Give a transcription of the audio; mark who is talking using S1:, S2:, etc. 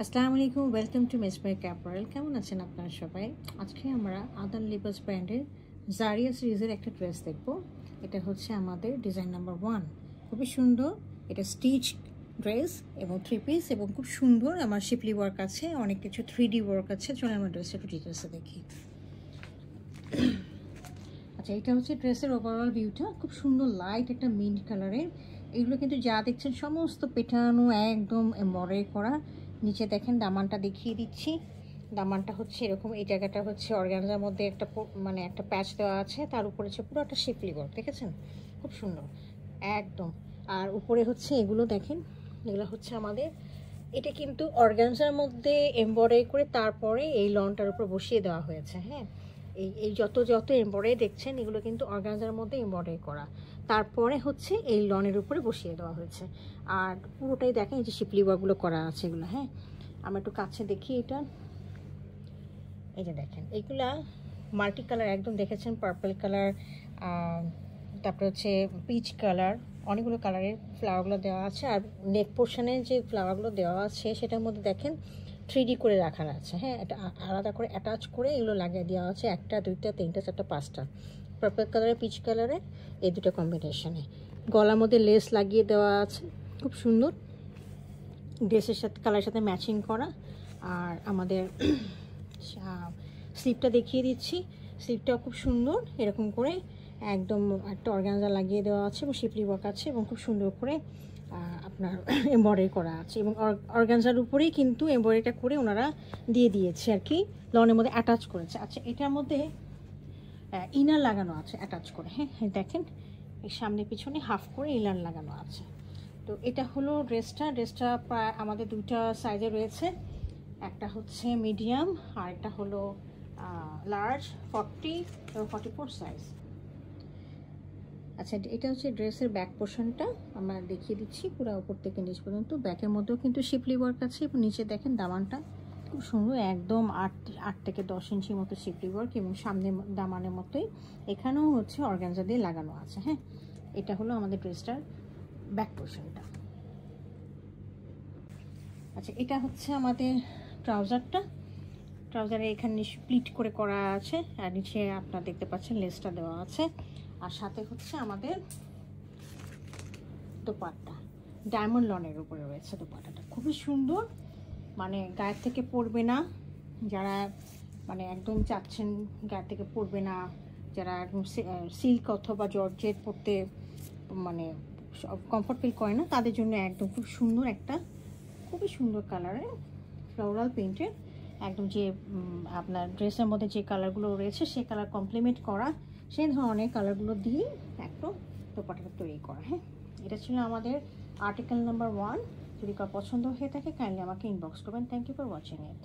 S1: আসসালামু আলাইকুম, welcome to মেসমেরিক apparel. কেমন আছেন আপনারা সবাই? আজকে আমরা আদান লিবাস ব্র্যান্ডের জারিয়া সিরিজের একটা ড্রেস দেখব। এটা হচ্ছে আমাদের ডিজাইন নাম্বার 1। খুবই সুন্দর, এটা স্টিচ ড্রেস এবং 3 পিস এবং খুব সুন্দর। আমার শিপলি ওয়ার্ক আছে, অনেক কিছু 3D ওয়ার্ক আছে। চলো আমরা ড্রেসটা একটু ডিটেলসে দেখি। আচ্ছা, এটা হচ্ছে ড্রেসের ওভারঅল ভিউটা। খুব সুন্দর লাইট একটা মিন্ট কালারের। এগুলো কিন্তু যা দেখছেন সমস্ত পেটানো, একদম এমব্রয়ডারি করা। নিচে দেখেন দামানটা দেখিয়ে দিচ্ছি। দামানটা হচ্ছে এরকম, এই জায়গাটা হচ্ছে অর্গানজার মধ্যে একটা মানে একটা প্যাচ দেওয়া আছে, তার উপরে হচ্ছে পুরো একটা শিপলি ওয়ার্ক, দেখেছেন? খুব সুন্দর একদম। আর উপরে হচ্ছে এগুলো দেখেন, এগুলো হচ্ছে আমাদের, এটা কিন্তু অর্গানজার মধ্যে এমব্রয়ডারি করে তারপরে এই লনটার উপর বসিয়ে দেওয়া হয়েছে। হ্যাঁ, এই যত এমব্রয়ডারি দেখছেন এগুলো কিন্তু অর্গানজার মধ্যে এমব্রয়ডারি করা, তারপরে হচ্ছে এই লনের উপরে বসিয়ে দেওয়া হয়েছে। আর পুরোটাই দেখেন এই যে শিপলি ওয়ার্কগুলো করা আছে এগুলো। হ্যাঁ, আমরা একটু কাছে দেখি এটা। এই যে দেখেন এইগুলা মাল্টি কালার, একদম দেখেছেন পার্পল কালার, তারপরে হচ্ছে পিচ কালার, অনেকগুলো কালারের ফ্লাওয়ারগুলো দেওয়া আছে। আর নেক পোর্শনে যে ফ্লাওয়ারগুলো দেওয়া আছে সেটার মধ্যে দেখেন 3D করে রাখা আছে। হ্যাঁ, এটা আলাদা করে অ্যাটাচ করে এগুলো লাগিয়ে দেওয়া আছে, 1টা 2টা 3টা 4টা 5টা পার্পল কালারে, পিচ কালারে, এই দুটো কম্বিনেশনে। গলার মধ্যে লেস লাগিয়ে দেওয়া আছে, খুব সুন্দর, ড্রেসের সাথে কালারের সাথে ম্যাচিং করা। আর আমাদের স্লিপটা দেখিয়ে দিচ্ছি। স্লিপটাও খুব সুন্দর, এরকম করে একদম একটা অর্গানজা লাগিয়ে দেওয়া আছে এবং শিপলি ওয়ার্ক আছে এবং খুব সুন্দর করে আপনার এমব্রয়ডারি করা আছে। এবং অর্গানজার উপরেই কিন্তু এমব্রয়ডারিটা করে ওনারা দিয়ে দিয়েছে আর কি, লনের মধ্যে অ্যাটাচ করেছে। আচ্ছা, এটার মধ্যে ইনার লাগানো আছে অ্যাটাচ করে। হ্যাঁ, দেখেন এই সামনে পিছনে হাফ করে ইনার লাগানো আছে। তো এটা হলো ড্রেসটা প্রায় আমাদের 2টা সাইজে রয়েছে, একটা হচ্ছে মিডিয়াম আর একটা হলো লার্জ, 40 এবং 44 সাইজ। আচ্ছা, এটা হচ্ছে ড্রেসের ব্যাক পোর্শনটা আমরা দেখিয়ে দিচ্ছি পুরো উপর থেকে নিচ পর্যন্ত। ব্যাকের মধ্যেও কিন্তু শিপলি ওয়ার্ক আছে এবং নিচে দেখেন দামানটা খুব সুন্দর, একদম 8 থেকে 10 ইঞ্চির মতো শিপলি ওয়ার্ক এবং সামনে দামানের মতোই এখানেও হচ্ছে অর্গানজা দিয়ে লাগানো আছে। হ্যাঁ, এটা হলো আমাদের ড্রেসটার ব্যাক পোর্শনটা। আচ্ছা, এটা হচ্ছে আমাদের ট্রাউজারে এখানে স্প্লিট করে করা আছে আর নিচে আপনারা দেখতে পাচ্ছেন লেসটা দেওয়া আছে। আর সাথে হচ্ছে আমাদের দোপাট্টা ডায়মন্ড লনের উপরে রয়েছে। দোপাট্টাটা খুবই সুন্দর, মানে গায়ের থেকে পড়বে না, যারা মানে একদম চাচ্ছেন গায়ের থেকে পড়বে না, যারা একদম সিল্ক অথবা জর্জেট পরতে মানে কমফর্ট ফিল করে না, তাদের জন্য একদম খুব সুন্দর একটা, খুবই সুন্দর কালারের ফ্লোরাল প্রিন্টের, একদম যে আপনার ড্রেসের মধ্যে যে কালারগুলো রয়েছে সেই কালার কমপ্লিমেন্ট করা, সেই ধরনের কালারগুলো দিয়ে একটু দোপাট্টাটা তৈরি করা। হ্যাঁ, এটা ছিল আমাদের আর্টিকেল নাম্বার 1। যদি কার পছন্দ হয়ে থাকে কাইন্ডলি আমাকে ইনবক্স করবেন। Thank you for watching it.